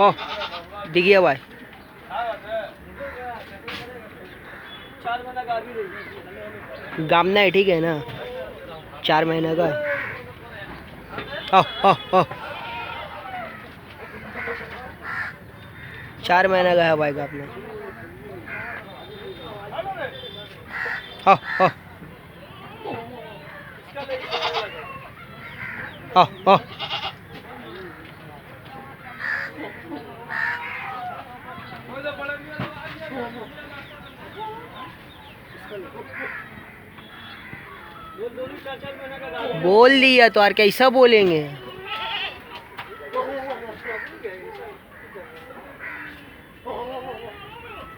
ओ दिख गया भाई। 4 महीना का गामना है, ठीक है ना, 4 महीने का। ओ 4 महीने का है भाई गामना। ओ बोल दिया तो यार कैसा बोलेंगे।